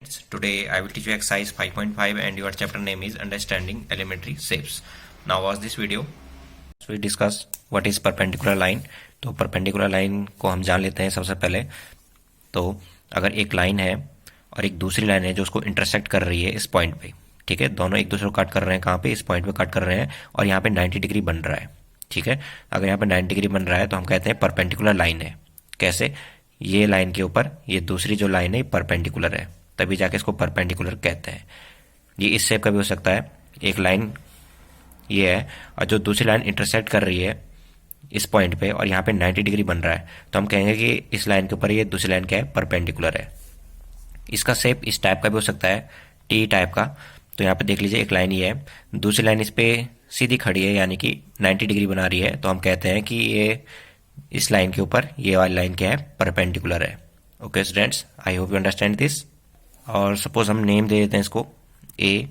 Today I will teach you exercise 5.5 and your chapter name is understanding elementary shapes. Now watch this video. We discuss what is perpendicular line. तो perpendicular line को हम जान लेते हैं सबसे पहले. तो अगर एक लाइन है और एक दूसरी लाइन है जो उसको इंटरसेक्ट कर रही है इस पॉइंट पे, ठीक है, दोनों एक दूसरे को कट कर रहे हैं, कहाँ पे, इस पॉइंट पे कट कर रहे हैं और यहाँ पे 90 डिग्री बन रहा है, ठीक है. अगर यहाँ पे 90 डिग्री बन रहा है तो हम कहते हैं परपेंडिकुलर लाइन है. कैसे? ये लाइन के ऊपर ये दूसरी जो लाइन है परपेंडिकुलर है, तभी जाके इसको परपेंडिकुलर कहते हैं. ये इस शेप का भी हो सकता है. एक लाइन ये है और जो दूसरी लाइन इंटरसेक्ट कर रही है इस पॉइंट पे और यहाँ पे 90 डिग्री बन रहा है, तो हम कहेंगे कि इस लाइन के ऊपर ये दूसरी लाइन क्या है, परपेंडिकुलर है. इसका शेप इस टाइप का भी हो सकता है, टी टाइप का. तो यहाँ पे देख लीजिए, एक लाइन ये है, दूसरी लाइन इस पे सीधी खड़ी है यानी कि 90 डिग्री बना रही है, तो हम कहते हैं कि ये इस लाइन के ऊपर ये वाली लाइन क्या है, परपेंडिकुलर है. Okay students, I hope you understand this. और सपोज हम नेम दे देते हैं इसको, ए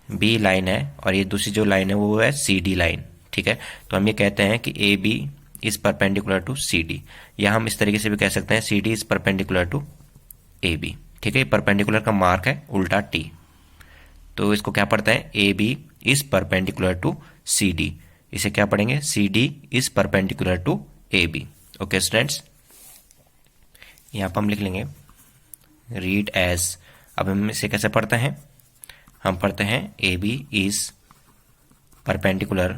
बी लाइन है और ये दूसरी जो लाइन है वो है सी डी लाइन, ठीक है. तो हम ये कहते हैं कि A B is perpendicular to C D, या हम इस तरीके से भी कह सकते हैं C D is perpendicular to A B, ठीक है. परपेंडिकुलर का मार्क है उल्टा टी, तो इसको क्या पढ़ते हैं, A B is perpendicular to C D. इसे क्या पढ़ेंगे, C D is perpendicular to A B. Okay students, यहाँ पर हम लिख लेंगे रीड एज. अब हम इसे कैसे पढ़ते हैं, हम पढ़ते हैं A B is perpendicular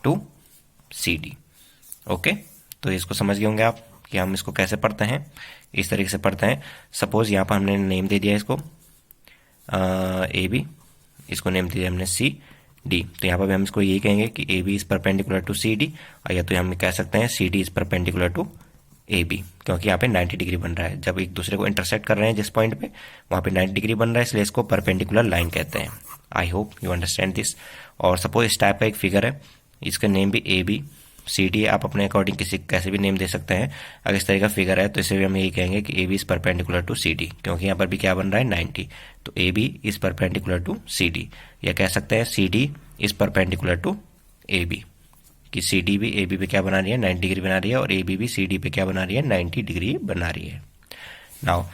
to C D. Okay, तो इसको समझ गए होंगे आप कि हम इसको कैसे पढ़ते हैं. इस तरीके से पढ़ते हैं. सपोज यहाँ पर हमने नेम दे दिया इसको ए बी, इसको नेम दे दिया हमने सी डी. तो यहाँ पर भी हम इसको यही कहेंगे कि A B is perpendicular to C D, और या तो हम कह सकते हैं C D is perpendicular to A B, क्योंकि यहाँ पे 90 डिग्री बन रहा है. जब एक दूसरे को इंटरसेक्ट कर रहे हैं जिस पॉइंट पे, वहाँ पे 90 डिग्री बन रहा है, इसलिए इसको परपेंडिकुलर लाइन कहते हैं. I hope you understand this. और सपोज इस टाइप का एक फिगर है, इसका नेम भी ए बी सी डी, आप अपने अकॉर्डिंग किसी कैसे भी नेम दे सकते हैं. अगर इस तरह का फिगर है तो इसे भी हम यही कहेंगे कि A B is perpendicular to C D, क्योंकि यहाँ पर भी क्या बन रहा है, 90. तो A B is perpendicular to C D, या कह सकते हैं C D is perpendicular to A B, कि सी डी भी ए बी पे क्या बना रही है, 90 डिग्री बना रही है, और ए बी भी सी डी पे क्या बना रही है, 90 डिग्री बना रही है. Now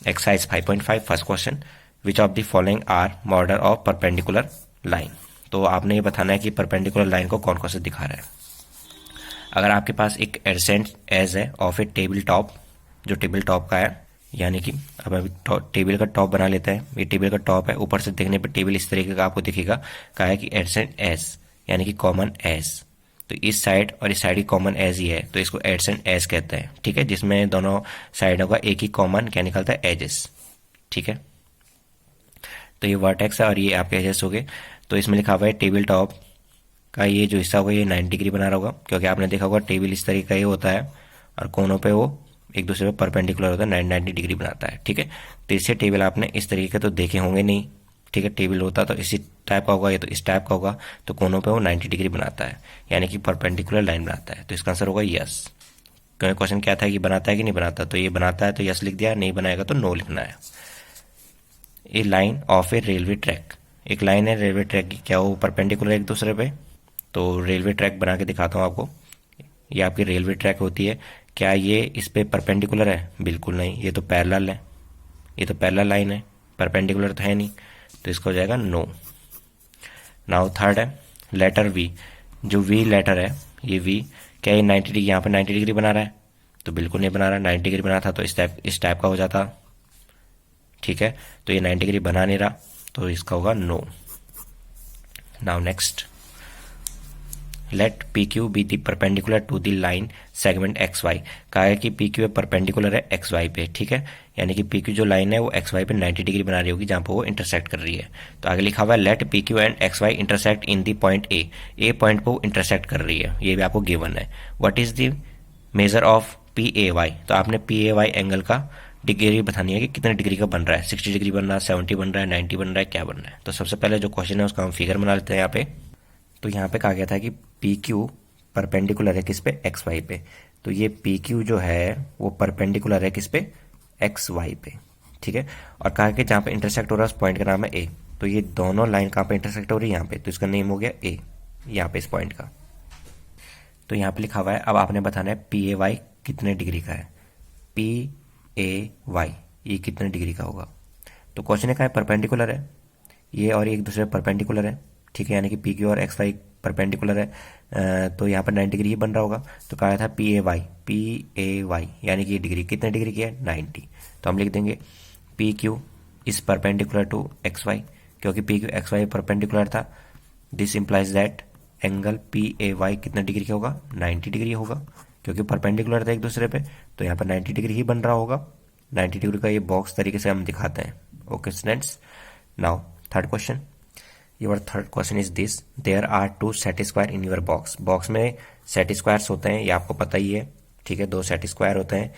exercise 5.5 first question, which of the following are model of perpendicular line. तो आपने ये बताना है कि परपेंडिकुलर लाइन को कौन कौन से दिखा रहा है. अगर आपके पास एक एडजेसेंट एज है ऑफ ए टेबल टॉप, जो टेबल टॉप का है, यानी कि अब अभी टेबल का टॉप बना लेते हैं. ये टेबल का टॉप है, ऊपर से देखने पर टेबल इस तरीके का आपको दिखेगा. कहा है कि एडजेसेंट एज यानी कि कॉमन एज, तो इस साइड और इस साइड की कॉमन एज ही है, तो इसको एडजेसेंट एज कहते हैं, ठीक है. जिसमें दोनों साइडों का एक ही कॉमन क्या निकलता है, एजेस, ठीक है. तो ये वर्टेक्स है और ये आपके एजेस हो गए. तो इसमें लिखा हुआ है टेबल टॉप का ये जो हिस्सा होगा ये 90 डिग्री बना रहा होगा, क्योंकि आपने देखा होगा टेबल इस तरीके का ये होता है और कोनों पे वो एक दूसरे पे परपेंडिकुलर होता है, 90 डिग्री बनाता है, ठीक है. तो इससे टेबल आपने इस तरीके के तो देखे होंगे नहीं, ठीक है. टेबल होता तो इसी टाइप का होगा, या तो इस टाइप का होगा, तो कोनों पे वो 90 डिग्री बनाता है, यानी कि परपेंडिकुलर लाइन बनाता है. तो इसका आंसर होगा यस. क्योंकि क्वेश्चन क्या था कि बनाता है कि नहीं बनाता, तो ये बनाता है तो यस लिख दिया, नहीं बनाएगा तो नो लिखना है. A line of a railway track, एक लाइन है रेलवे ट्रैक की, क्या वो परपेंडिकुलर एक दूसरे पे. तो रेलवे ट्रैक बना के दिखाता हूँ आपको. ये आपकी रेलवे ट्रैक होती है, क्या ये इस पे परपेंडिकुलर है, बिल्कुल नहीं, ये तो पैरेलल है, ये तो पैरेलल लाइन है, परपेंडिकुलर तो है नहीं, तो इसका हो जाएगा नो. नाउ थर्ड है लेटर वी, जो वी लेटर है, ये वी क्या ये 90 डिग्री यहाँ पे 90 डिग्री बना रहा है, तो बिल्कुल नहीं बना रहा. 90 डिग्री बना था तो इस टाइप का हो जाता, ठीक है. तो ये 90 डिग्री बना नहीं रहा, तो इसका होगा no. Now next, let P Q be the perpendicular to the line segment X Y. कहा है कि पी क्यू परपेंडिकुलर है एक्स वाई पे, ठीक है. यानी कि पी क्यू जो लाइन है वो एक्स वाई पे 90 डिग्री बना रही होगी जहां पर वो इंटरसेक्ट कर रही है. तो आगे लिखा हुआ है let P Q and X Y intersect in the point A. A point को इंटरसेक्ट कर रही है, ये भी आपको गिवन है. What is the measure of P A Y. तो आपने पी ए वाई एंगल का डिग्री बतानी है कि कितने डिग्री का बन रहा है, 60 डिग्री बन रहा है, 70 बन रहा है, 90 बन रहा है, क्या बन रहा है. तो सबसे पहले जो क्वेश्चन है उसका हम फिगर बना लेते हैं यहाँ पे. तो यहाँ पे कहा गया था कि पी क्यू परपेंडिकुलर है किस पे, एक्स वाई पे. तो ये पी क्यू जो है वो परपेंडिकुलर है किस पे, एक्स वाई पे, ठीक है. और कहा कि जहाँ पे इंटरसेक्ट हो रहा है उस पॉइंट का नाम है ए. तो ये दोनों लाइन कहाँ पे इंटरसेक्ट हो रही है, यहाँ पे, तो इसका नेम हो गया ए, यहाँ पे इस पॉइंट का. तो यहाँ पे लिखा हुआ है, अब आपने बताना है पी ए वाई कितने डिग्री का है. पी ए वाई, ये कितने डिग्री का होगा। तो क्वेश्चन है, परपेंडिकुलर है ये और एक दूसरे परपेंडिकुलर है, ठीक है, यानी कि पी क्यू और एक्स वाई परपेंडिकुलर है, तो यहाँ पर 90 डिग्री ही बन रहा होगा। तो कहा था पी ए वाई यानी कि ये डिग्री कितने डिग्री की है, 90। तो हम लिख देंगे P Q is perpendicular to X Y, क्योंकि P Q X Y perpendicular था। This implies that angle P A Y कितने डिग्री का होगा, 90 डिग्री होगा, क्योंकि परपेंडिकुलर था एक दूसरे पे, तो यहाँ पर 90 डिग्री ही बन रहा होगा। 90 डिग्री का ये बॉक्स तरीके से हम दिखाते हैं। Okay students, now third question. Your third question is this, there are two set square in your box. Box में सेट स्क्वायर्स होते हैं, ये आपको पता ही है, ठीक है, 2 सेट स्क्वायर होते हैं।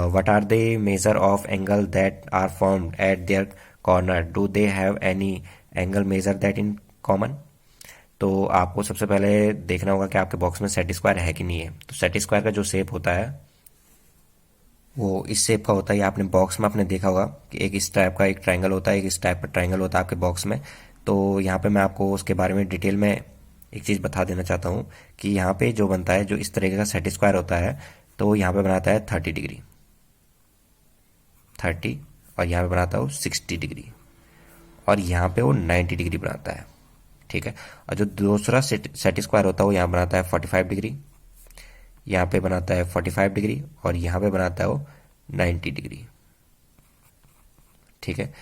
What are the measure of angle that are formed at their corner, do they have any angle measure that in common. तो आपको सबसे पहले देखना होगा कि आपके बॉक्स में सेट स्क्वायर है कि नहीं है। तो सेट स्क्वायर का जो शेप होता है वो इस शेप का होता है। आपने बॉक्स में आपने देखा होगा कि एक इस टाइप का एक ट्रायंगल होता है, एक इस टाइप का ट्रायंगल होता है आपके बॉक्स में। तो यहाँ पे मैं आपको उसके बारे में डिटेल में एक चीज़ बता देना चाहता हूँ कि यहाँ पे जो बनता है, जो इस तरीके का सेट स्क्वायर होता है, तो यहाँ पे बनाता है 30 डिग्री, 30, और यहाँ पे बनाता है वो 60 डिग्री, और यहाँ पे वो 90 डिग्री बनाता है, ठीक है। और जो दूसरा सेट स्क्वायर होता है वो यहाँ बनाता है 45 डिग्री, यहाँ पे बनाता है 45 डिग्री, और यहाँ पे बनाता है वो 90 डिग्री, ठीक है।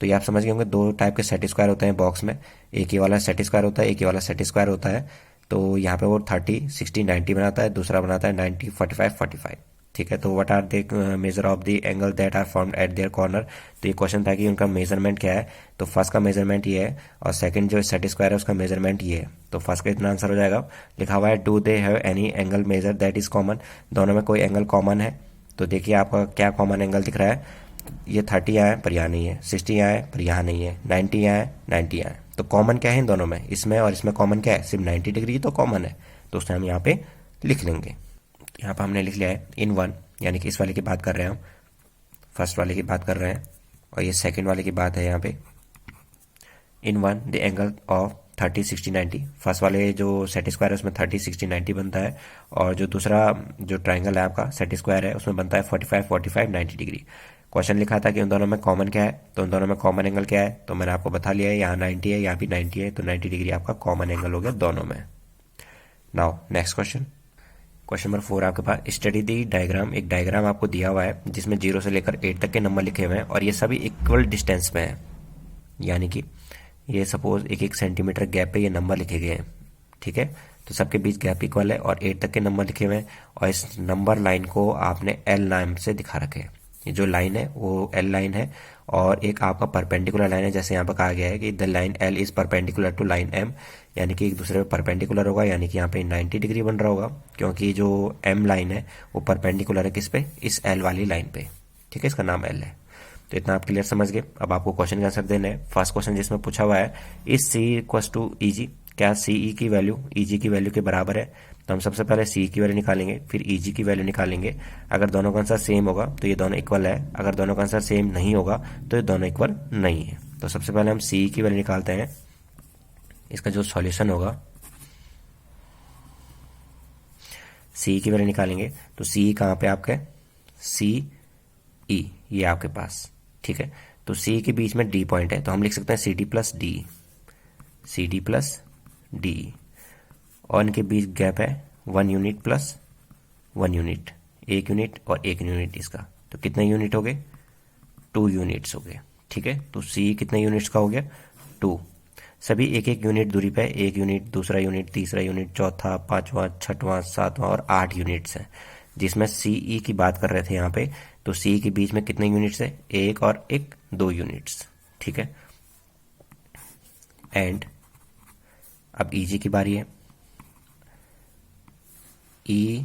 तो ये आप समझ गए होंगे, 2 टाइप के सेट स्क्वायर होते हैं बॉक्स में, एक ये वाला सेट स्क्वायर होता है, एक ये वाला सेट स्क्वायर होता है। तो यहाँ पे वो 30, 60, 90 बनाता है, दूसरा बनाता है 90, 45, 45, ठीक है। तो what are the measure of the angle that are formed at their corner. तो ये क्वेश्चन था कि उनका मेजरमेंट क्या है। तो फर्स्ट का मेजरमेंट ये है, और सेकंड जो सेट स्क्वायर है उसका मेजरमेंट ये है। तो फर्स्ट का इतना आंसर हो जाएगा। लिखा हुआ है do they have any angle measure that is common, दोनों में कोई एंगल कॉमन है। तो देखिए आपका क्या कॉमन एंगल दिख रहा है, ये 30 यहाँ है पर यहाँ नहीं है, 60 यहाँ है पर यहाँ नहीं है, 90 यहाँ है, 90 यहाँ है। तो कॉमन क्या है इन दोनों में, इसमें और इसमें कॉमन क्या है, सिर्फ 90 डिग्री तो कॉमन है। तो उससे हम यहाँ पे लिख लेंगे। यहाँ पर हमने लिख लिया है इन वन, यानी कि इस वाले की बात कर रहे हैं हम, फर्स्ट वाले की बात कर रहे हैं, और ये सेकंड वाले की बात है यहाँ पे। In one the angle of 30, 60, 90। First वाले जो सेट स्क्वायर है उसमें 30, 60, 90 बनता है, और जो दूसरा जो ट्राइंगल है आपका सेट स्क्वायर है उसमें बनता है 45, 45, 90 डिग्री। क्वेश्चन लिखा था कि उन दोनों में कॉमन क्या है, तो उन दोनों में कॉमन एंगल क्या है, तो मैंने आपको बता लिया है, यहाँ 90 है, यहाँ भी 90 है, तो 90 डिग्री आपका कॉमन एंगल हो गया दोनों में। Now next question, question number 4 आपके पास, स्टडी दी डायग्राम। एक डायग्राम आपको दिया हुआ है जिसमें 0 से लेकर 8 तक के नंबर लिखे हुए हैं, और ये सभी इक्वल डिस्टेंस में है, यानी कि ये सपोज 1-1 सेंटीमीटर गैप पे ये नंबर लिखे गए हैं, ठीक है। तो सबके बीच गैप इक्वल है और 8 तक के नंबर लिखे हुए हैं, और इस नंबर लाइन को आपने एल नाम से दिखा रखे हैं। ये जो लाइन है वो एल लाइन है, और एक आपका परपेंडिकुलर लाइन है, जैसे यहाँ पर कहा गया है कि the line L is perpendicular to line M, यानी कि एक दूसरे पे परपेंडिकुलर होगा, यानी कि यहाँ पे 90 डिग्री बन रहा होगा, क्योंकि जो एम लाइन है वो परपेंडिकुलर है किस पे, इस एल वाली लाइन पे, ठीक है, इसका नाम एल है। तो इतना आप क्लियर समझ गए। अब आपको क्वेश्चन का आंसर देना है। फर्स्ट क्वेश्चन जिसमें पूछा हुआ है, is C equal to E जी, क्या सी ई की वैल्यू ई जी की वैल्यू के बराबर है। तो हम सबसे पहले सी की वैल्यू निकालेंगे, फिर ई जी की वैल्यू निकालेंगे। अगर दोनों का आंसर सेम होगा तो ये दोनों इक्वल है, अगर दोनों का आंसर सेम नहीं होगा तो ये दोनों इक्वल नहीं है। तो सबसे पहले हम सी की वैल्यू निकालते हैं। इसका जो सॉल्यूशन होगा, सी की वैल्यू निकालेंगे, तो सी कहाँ पे आपके, सी ई, ये आपके पास, ठीक है। तो सी के बीच में डी पॉइंट है, तो हम लिख सकते हैं C D plus D, C D plus D, और इनके बीच गैप है 1 यूनिट प्लस 1 यूनिट, 1 यूनिट और 1 यूनिट इसका, तो कितने यूनिट हो गए, 2 यूनिट्स हो गए, ठीक है। तो सी कितने यूनिट्स का हो गया, 2। सभी 1-1 यूनिट दूरी पे, 1 यूनिट, दूसरा यूनिट, तीसरा यूनिट, चौथा, पांचवा, छठवां, सातवां और 8 यूनिट्स हैं, जिसमें सीई की बात कर रहे थे यहाँ पे। तो सी के बीच में कितने यूनिट्स है, 1 और 1, 2 यूनिट्स, ठीक है। एंड अब ईजी की बारी है। ई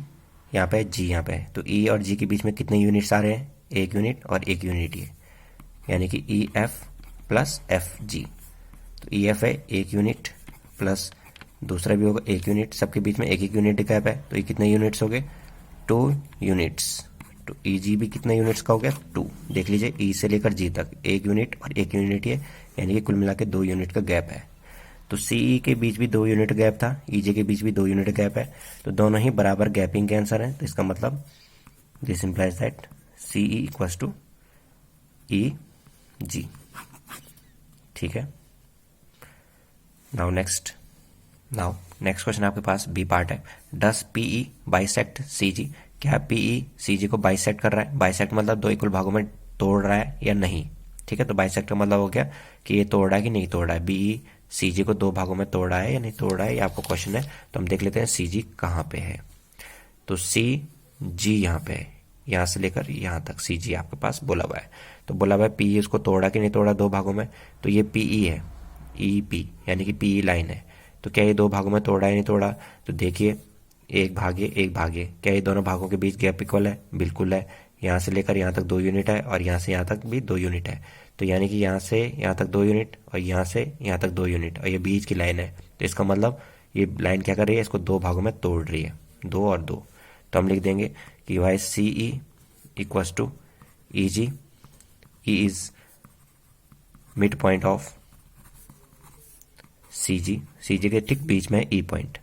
यहाँ पे, जी यहाँ पे है, तो ई और जी के बीच में कितने यूनिट्स आ रहे हैं, 1 यूनिट और 1 यूनिट ये, यानी कि E F plus F G. तो ई एफ है 1 यूनिट प्लस दूसरा भी होगा 1 यूनिट, सबके बीच में 1-1 यूनिट गैप है, तो ये कितने यूनिट्स हो गए, 2 यूनिट्स। तो ई जी भी कितने यूनिट्स का हो गया, 2। देख लीजिए ई से लेकर जी तक 1 यूनिट और 1 यूनिट ये, यानी कि कुल मिला के 2 यूनिट का गैप है। तो सी के बीच भी 2 यूनिट गैप था, ई जे के बीच भी 2 यूनिट गैप है, तो दोनों ही बराबर गैपिंग के आंसर हैं। तो इसका मतलब this implies that C E equals to E G. ठीक है, नाउ नेक्स्ट क्वेश्चन आपके पास बी पार्ट है। डस पीई बाइसेक्ट सी जी, क्या पीई सी जी को बाइसेक्ट कर रहा है? बाइसेक्ट मतलब दो इक्वल भागों में तोड़ रहा है या नहीं। ठीक है, तो बाइसेक्ट का मतलब हो गया कि ये तोड़ रहा है कि नहीं तोड़ रहा है। बीई सी जी को दो भागों में तोड़ रहा है या नहीं तोड़ रहा है, ये आपको क्वेश्चन है। तो हम देख लेते हैं सी जी कहाँ पे है। तो सी जी यहाँ पे है, यहाँ से लेकर यहाँ तक सी जी आपके पास बोला हुआ है। तो बोला हुआ है पीई उसको तोड़ा कि नहीं तोड़ा दो भागों में, तो ये पीई है, ई पी यानी कि पीई लाइन है। तो क्या ये दो भागों में तोड़ा या नहीं तोड़ा? तो देखिए एक भागे, क्या ये दोनों भागों के बीच गैप इक्वल है? बिल्कुल है। यहाँ से लेकर यहाँ तक 2 यूनिट है और यहाँ से यहाँ तक भी 2 यूनिट है। तो यानी कि यहाँ से यहाँ तक 2 यूनिट और यहाँ से यहाँ तक 2 यूनिट और ये बीच की लाइन है। तो इसका मतलब ये लाइन क्या कर रही है? इसको दो भागों में तोड़ रही है, 2 और 2। तो हम लिख देंगे कि Y C E equals to E G, E is mid point of C G के ठीक बीच में ई पॉइंट,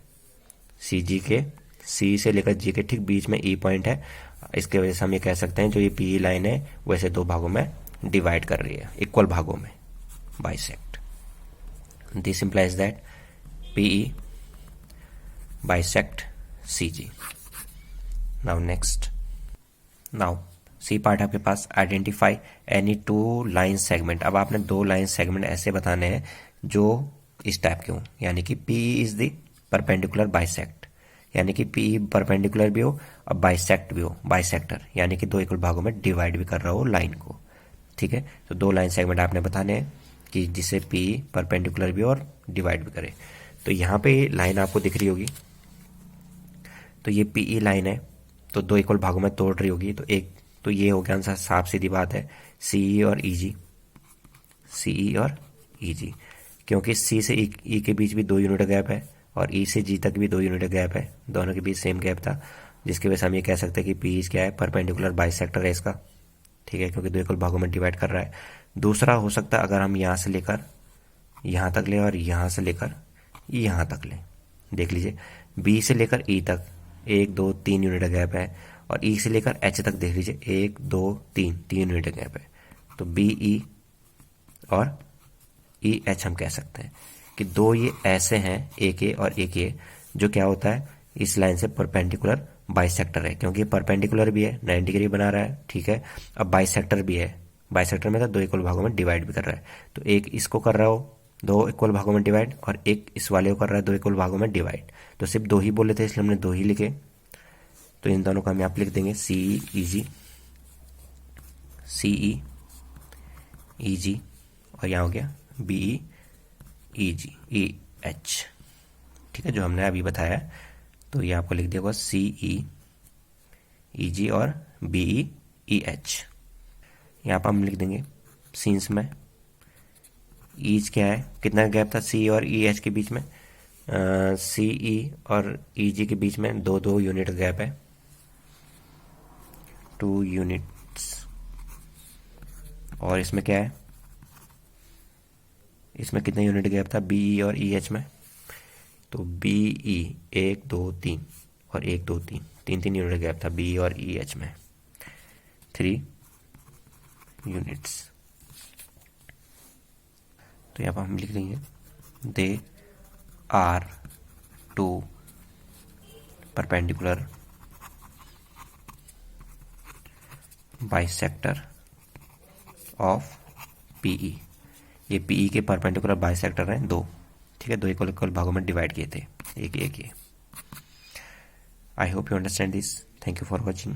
सी जी के सी से लेकर जी के ठीक बीच में ई पॉइंट है। इसके वजह से हम ये कह सकते हैं जो ये पी लाइन है वैसे दो भागों में डिवाइड कर रही है, इक्वल भागों में bisect. This implies that P E bisect C G. Now C part आपके पास आइडेंटिफाई एनी 2 लाइन सेगमेंट। अब आपने 2 लाइन सेगमेंट ऐसे बताने हैं जो इस टाइप के हो, यानी कि P E is the perpendicular bisect, यानी कि पीई परपेंडिकुलर भी हो और बाइसेक्ट भी हो, बाइसेक्टर यानी कि दो इक्वल भागों में डिवाइड भी कर रहा हो लाइन को। ठीक है, तो 2 लाइन सेगमेंट आपने बताने हैं कि जिससे पीई परपेंडिकुलर भी और डिवाइड भी करे। तो यहाँ पे लाइन आपको दिख रही होगी, तो ये पीई लाइन है तो दो इक्वल भागों में तोड़ रही होगी। तो ये हो गया आंसर, साफ सीधी बात है, सीई और ईजी, सीई और ईजी, क्योंकि सी से ई के बीच भी 2 यूनिट गैप है और ई से जी तक भी 2 यूनिट गैप है, दोनों के बीच सेम गैप था, जिसकी वजह से हम ये कह सकते हैं कि पी क्या है? परपेंडिकुलर बाइसेक्टर है इसका। ठीक है, क्योंकि दो इक्वल भागों में डिवाइड कर रहा है। दूसरा हो सकता है अगर हम यहाँ से लेकर यहाँ तक लें और यहाँ से लेकर यहाँ तक लें। देख लीजिए बी से लेकर ई तक 1 2 3 यूनिट गैप है और ई से लेकर एच तक देख लीजिए 1 2 3 यूनिट गैप है। तो बी ई और ई एच हम कह सकते हैं कि दो ये ऐसे हैं, एक ए और एक ए, जो क्या होता है इस लाइन से परपेंडिकुलर बाइसेक्टर है, क्योंकि परपेंडिकुलर भी है 90 डिग्री बना रहा है। ठीक है, अब बाइसेक्टर भी है, बाइसेक्टर में तो दो इक्वल भागों में डिवाइड भी कर रहा है। तो एक इसको कर रहा हो 2 इक्वल भागों में डिवाइड और एक इस वाले को कर रहा है 2 इक्वल भागों में डिवाइड। तो सिर्फ 2 ही बोले थे इसलिए हमने 2 ही लिखे। तो इन दोनों को हम यहाँ पे लिख देंगे सी ई जी, सी ई जी और यहाँ हो गया B E G E H. ठीक है, जो हमने अभी बताया, तो ये आपको लिख दिया होगा सी ई जी और बी ई एच। यहाँ पर हम लिख देंगे सीन्स में ईच क्या है, कितना गैप था सी और ई एच के बीच में? सी ई और ई जी के बीच में 2 यूनिट गैप है, 2 यूनिट्स। और इसमें क्या है, इसमें कितना यूनिट गैप था बी ई और ई एच में? तो बी ई 1 2 3 और 1 2 3 यूनिट गैप था बी और ई एच में, 3 यूनिट्स। तो यहाँ पर हम लिख देंगे they are 2 perpendicular bisector of P E. ये पीई के परपेंडिकुलर बाइसेक्टर हैं 2। ठीक है, 2 इक्वल भागों में डिवाइड किए थे, एक ये। I hope you understand this. Thank you for watching.